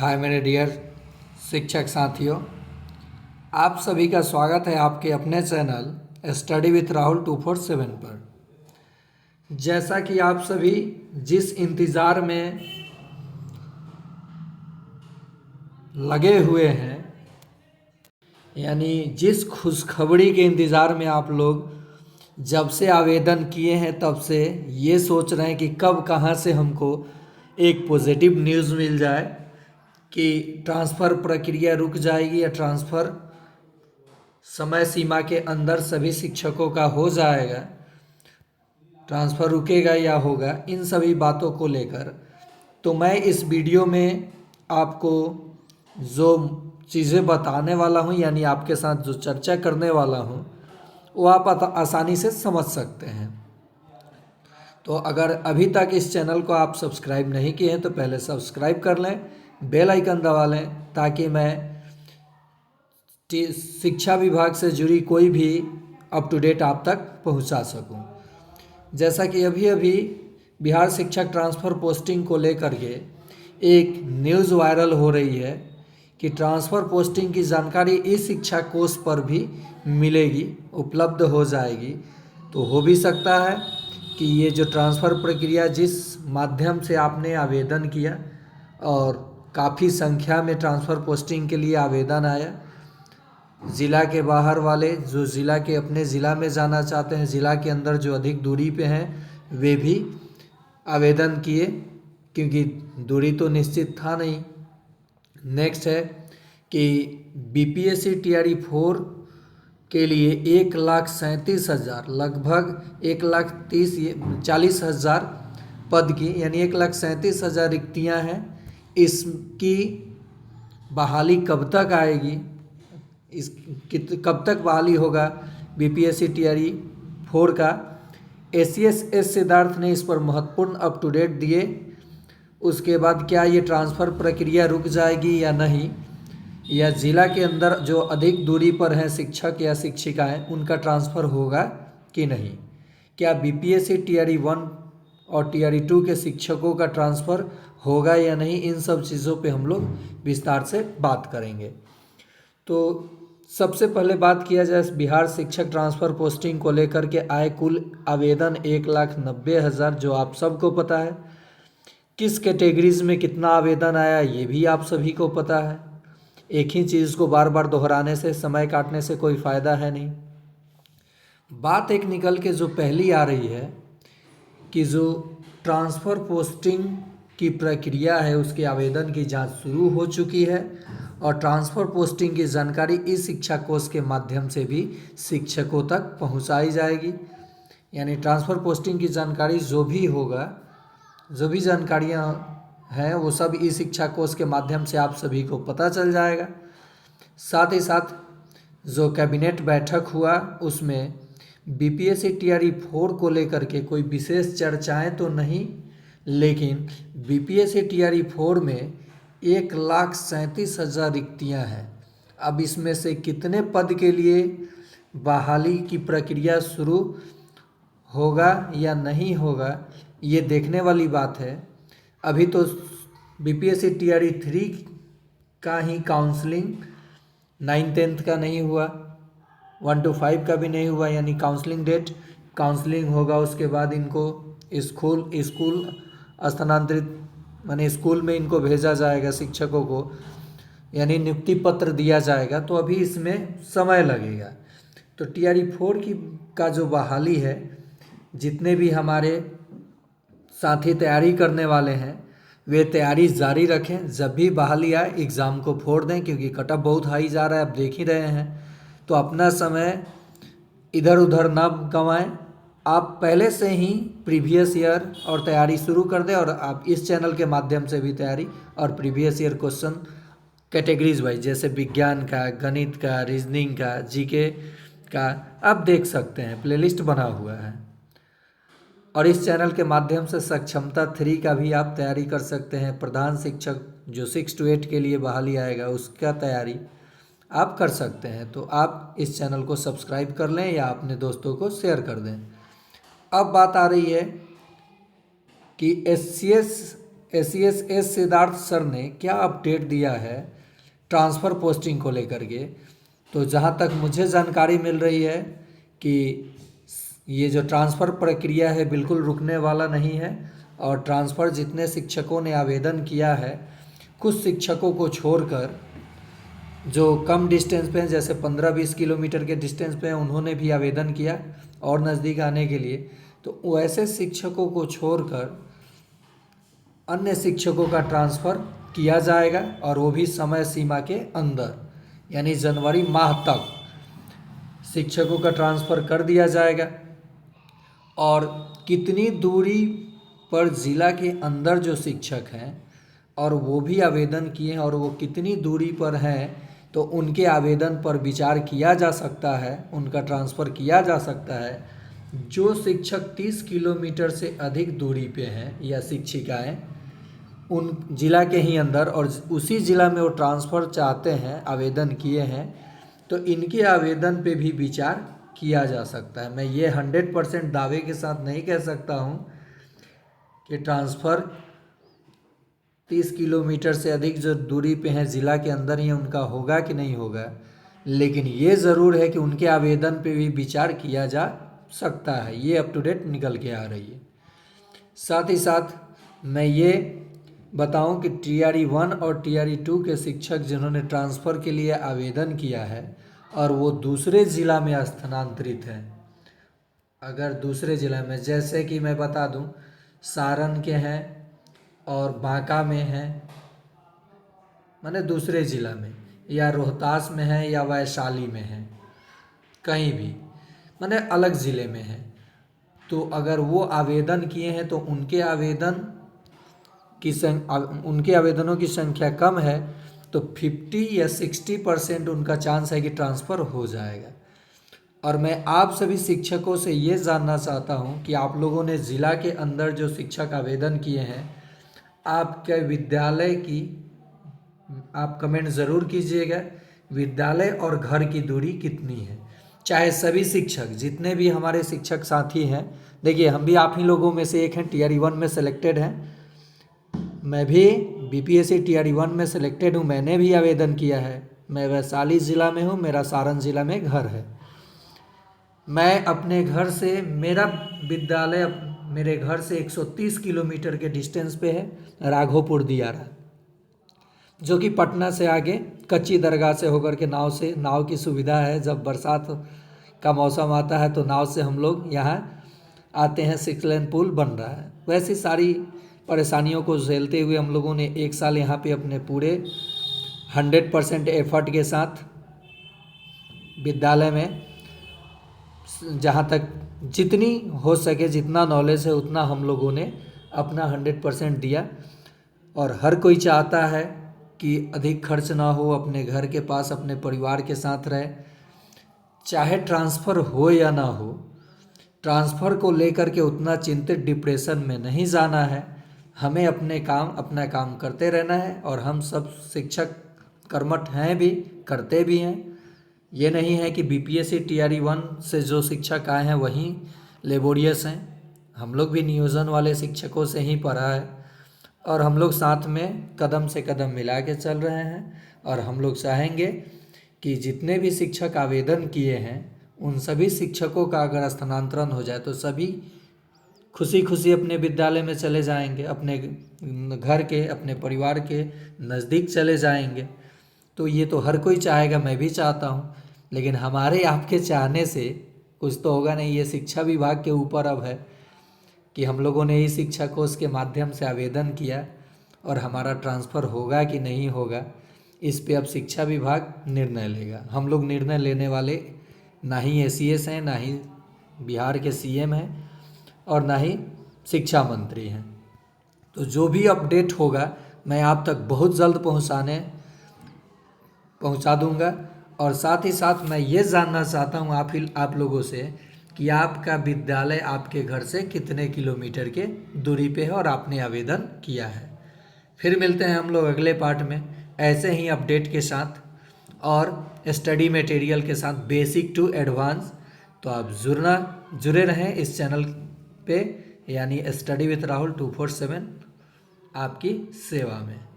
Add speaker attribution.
Speaker 1: हाय मेरे डियर शिक्षक साथियों, आप सभी का स्वागत है आपके अपने चैनल स्टडी विथ राहुल 247 पर। जैसा कि आप सभी जिस इंतज़ार में लगे हुए हैं, यानी जिस खुशखबरी के इंतज़ार में आप लोग जब से आवेदन किए हैं तब से ये सोच रहे हैं कि कब कहाँ से हमको एक पॉजिटिव न्यूज़ मिल जाए कि ट्रांसफ़र प्रक्रिया रुक जाएगी या ट्रांसफ़र समय सीमा के अंदर सभी शिक्षकों का हो जाएगा, ट्रांसफ़र रुकेगा या होगा, इन सभी बातों को लेकर तो मैं इस वीडियो में आपको जो चीज़ें बताने वाला हूं, यानी आपके साथ जो चर्चा करने वाला हूं, वो आप आसानी से समझ सकते हैं। तो अगर अभी तक इस चैनल को आप सब्सक्राइब नहीं किए हैं तो पहले सब्सक्राइब कर लें, बेल आइकन दबा लें ताकि मैं शिक्षा विभाग से जुड़ी कोई भी अप टू डेट आप तक पहुंचा सकूं। जैसा कि अभी अभी बिहार शिक्षक ट्रांसफ़र पोस्टिंग को लेकर के एक न्यूज़ वायरल हो रही है कि ट्रांसफ़र पोस्टिंग की जानकारी इस शिक्षा कोष पर भी मिलेगी, उपलब्ध हो जाएगी। तो हो भी सकता है कि ये जो ट्रांसफ़र प्रक्रिया जिस माध्यम से आपने आवेदन किया और काफ़ी संख्या में ट्रांसफ़र पोस्टिंग के लिए आवेदन आया, ज़िला के बाहर वाले जो ज़िला के अपने ज़िला में जाना चाहते हैं, ज़िला के अंदर जो अधिक दूरी पे हैं वे भी आवेदन किए, क्योंकि दूरी तो निश्चित था नहीं। नेक्स्ट है कि बीपीएससी टीआरई 4 के लिए 1,37,000 लगभग 1,40,000 पद की, यानी 1,37,000 रिक्तियाँ हैं। इसकी बहाली कब तक आएगी, कब तक बहाली होगा बीपीएससी टीआरई 4 का, एसीएस सिद्धार्थ ने इस पर महत्वपूर्ण अप टू डेट दिए। उसके बाद क्या ये ट्रांसफ़र प्रक्रिया रुक जाएगी या नहीं, या ज़िला के अंदर जो अधिक दूरी पर हैं शिक्षक या शिक्षिकाएं उनका ट्रांसफ़र होगा कि नहीं, क्या बीपीएससी टीआरई 1 और टीआरई 2 के शिक्षकों का ट्रांसफ़र होगा या नहीं, इन सब चीज़ों पे हम लोग विस्तार से बात करेंगे। तो सबसे पहले बात किया जाए बिहार शिक्षक ट्रांसफ़र पोस्टिंग को लेकर के आए कुल आवेदन 1,90,000, जो आप सबको पता है। किस कैटेगरीज में कितना आवेदन आया ये भी आप सभी को पता है। एक ही चीज़ को बार बार दोहराने से, समय काटने से कोई फ़ायदा है नहीं। बात एक निकल के जो पहली आ रही है कि जो ट्रांसफ़र पोस्टिंग की प्रक्रिया है उसके आवेदन की जांच शुरू हो चुकी है और ट्रांसफ़र पोस्टिंग की जानकारी इस शिक्षा कोष के माध्यम से भी शिक्षकों तक पहुंचाई जाएगी। यानी ट्रांसफ़र पोस्टिंग की जानकारी जो भी होगा, जो भी जानकारियां हैं वो सब इस शिक्षा कोष के माध्यम से आप सभी को पता चल जाएगा। साथ ही साथ जो कैबिनेट बैठक हुआ उसमें बीपीएससी टीआरई 4 को लेकर के कोई विशेष चर्चाएं तो नहीं, लेकिन बीपीएससी टीआरई 4 में 1,37,000 रिक्तियां हैं। अब इसमें से कितने पद के लिए बहाली की प्रक्रिया शुरू होगा या नहीं होगा ये देखने वाली बात है। अभी तो बीपीएससी टीआरई 3 का ही काउंसलिंग 9-10 का नहीं हुआ, 1 to 5 का भी नहीं हुआ, यानी काउंसलिंग डेट, काउंसलिंग होगा उसके बाद इनको स्कूल स्थानांतरित, माने स्कूल में इनको भेजा जाएगा शिक्षकों को, यानी नियुक्ति पत्र दिया जाएगा। तो अभी इसमें समय लगेगा। तो टीआरई 4 का जो बहाली है, जितने भी हमारे साथी तैयारी करने वाले हैं वे तैयारी जारी रखें। जब भी बहाली आए एग्ज़ाम को फोड़ दें, क्योंकि कट ऑफ बहुत हाई जा रहा है, आप देख ही रहे हैं। तो अपना समय इधर उधर ना गंवाएं। आप पहले से ही प्रीवियस ईयर और तैयारी शुरू कर दें, और आप इस चैनल के माध्यम से भी तैयारी और previous year question categories wise, जैसे विज्ञान का, गणित का, रीजनिंग का, जीके का आप देख सकते हैं, प्लेलिस्ट बना हुआ है। और इस चैनल के माध्यम से सक्षमता 3 का भी आप तैयारी कर सकते हैं। प्रधान शिक्षक जो 6 to 8 के लिए बहाली आएगा उसका तैयारी आप कर सकते हैं। तो आप इस चैनल को सब्सक्राइब कर लें या अपने दोस्तों को शेयर कर दें। अब बात आ रही है कि एस सिद्धार्थ सर ने क्या अपडेट दिया है ट्रांसफ़र पोस्टिंग को लेकर के। तो जहाँ तक मुझे जानकारी मिल रही है कि ये जो ट्रांसफ़र प्रक्रिया है बिल्कुल रुकने वाला नहीं है, और ट्रांसफ़र जितने शिक्षकों ने आवेदन किया है, कुछ शिक्षकों को छोड़कर जो कम डिस्टेंस पे हैं, जैसे 15-20 किलोमीटर के डिस्टेंस पे हैं, उन्होंने भी आवेदन किया और नज़दीक आने के लिए। तो वैसे शिक्षकों को छोड़कर अन्य शिक्षकों का ट्रांसफ़र किया जाएगा, और वो भी समय सीमा के अंदर, यानी जनवरी माह तक शिक्षकों का ट्रांसफ़र कर दिया जाएगा। और कितनी दूरी पर ज़िला के अंदर जो शिक्षक हैं और वो भी आवेदन किए हैं और वो कितनी दूरी पर हैं, तो उनके आवेदन पर विचार किया जा सकता है, उनका ट्रांसफ़र किया जा सकता है। जो शिक्षक 30 किलोमीटर से अधिक दूरी पे हैं या शिक्षिकाएं उन ज़िला के ही अंदर, और उसी ज़िला में वो ट्रांसफ़र चाहते हैं, आवेदन किए हैं, तो इनके आवेदन पे भी विचार किया जा सकता है। मैं ये 100% दावे के साथ नहीं कह सकता हूँ कि ट्रांसफ़र 30 किलोमीटर से अधिक जो दूरी पे हैं ज़िला के अंदर ही उनका होगा कि नहीं होगा, लेकिन ये ज़रूर है कि उनके आवेदन पे भी विचार किया जा सकता है। ये अप टू डेट निकल के आ रही है। साथ ही साथ मैं ये बताऊं कि TRE 1 और TRE 2 के शिक्षक जिन्होंने ट्रांसफ़र के लिए आवेदन किया है और वो दूसरे ज़िला में स्थानांतरित हैं, अगर दूसरे ज़िला में, जैसे कि मैं बता दूं, सारण के हैं और बांका में हैं, माने दूसरे ज़िला में, या रोहतास में हैं या वैशाली में हैं, कहीं भी माने अलग ज़िले में हैं, तो अगर वो आवेदन किए हैं तो उनके आवेदनों की संख्या कम है, तो 50 या 60% उनका चांस है कि ट्रांसफ़र हो जाएगा। और मैं आप सभी शिक्षकों से ये जानना चाहता हूँ कि आप लोगों ने ज़िला के अंदर जो शिक्षक आवेदन किए हैं, आपके विद्यालय की, आप कमेंट ज़रूर कीजिएगा, विद्यालय और घर की दूरी कितनी है। चाहे सभी शिक्षक, जितने भी हमारे शिक्षक साथी हैं, देखिए हम भी आप ही लोगों में से एक हैं, TRE 1 में सेलेक्टेड हैं, मैं भी BPSC TRE 1 में सेलेक्टेड हूँ, मैंने भी आवेदन किया है। मैं वैशाली ज़िला में हूँ, मेरा सारण ज़िला में घर है। मैं अपने घर से, मेरा विद्यालय मेरे घर से 130 किलोमीटर के डिस्टेंस पे है, राघोपुर दियारा, जो कि पटना से आगे कच्ची दरगाह से होकर के नाव की सुविधा है। जब बरसात का मौसम आता है तो नाव से हम लोग यहाँ आते हैं, 6 लेन पुल बन रहा है। वैसी सारी परेशानियों को झेलते हुए हम लोगों ने 1 साल यहाँ पे अपने पूरे 100% एफर्ट के साथ विद्यालय में, जहाँ तक जितनी हो सके, जितना नॉलेज है उतना हम लोगों ने अपना 100% दिया। और हर कोई चाहता है कि अधिक खर्च ना हो, अपने घर के पास अपने परिवार के साथ रहे, चाहे ट्रांसफ़र हो या ना हो। ट्रांसफ़र को लेकर के उतना चिंतित, डिप्रेशन में नहीं जाना है, हमें अपना काम करते रहना है। और हम सब शिक्षक कर्मठ हैं भी, करते भी हैं। ये नहीं है कि BPSC TRE 1 से जो शिक्षक आए हैं वही लेबोरियस हैं, हम लोग भी नियोजन वाले शिक्षकों से ही पढ़ा है, और हम लोग साथ में कदम से कदम मिला के चल रहे हैं। और हम लोग चाहेंगे कि जितने भी शिक्षक आवेदन किए हैं उन सभी शिक्षकों का अगर स्थानांतरण हो जाए तो सभी खुशी खुशी अपने विद्यालय में चले जाएंगे, अपने घर के, अपने परिवार के नज़दीक चले जाएंगे। तो ये तो हर कोई चाहेगा, मैं भी चाहता हूँ, लेकिन हमारे आपके चाहने से कुछ तो होगा नहीं। ये शिक्षा विभाग के ऊपर अब है कि हम लोगों ने इस शिक्षा कोष के माध्यम से आवेदन किया और हमारा ट्रांसफ़र होगा कि नहीं होगा, इस पे अब शिक्षा विभाग निर्णय लेगा। हम लोग निर्णय लेने वाले ना ही ACS हैं, ना ही बिहार के CM हैं, और ना ही शिक्षा मंत्री हैं। तो जो भी अपडेट होगा मैं आप तक बहुत जल्द पहुंचा दूंगा। और साथ ही साथ मैं ये जानना चाहता हूं आप लोगों से कि आपका विद्यालय आपके घर से कितने किलोमीटर के दूरी पे है और आपने आवेदन किया है। फिर मिलते हैं हम लोग अगले पार्ट में ऐसे ही अपडेट के साथ और स्टडी मटेरियल के साथ, बेसिक टू एडवांस। तो आप जुड़े रहें इस चैनल पे, यानी स्टडी विथ राहुल 247। आपकी सेवा में।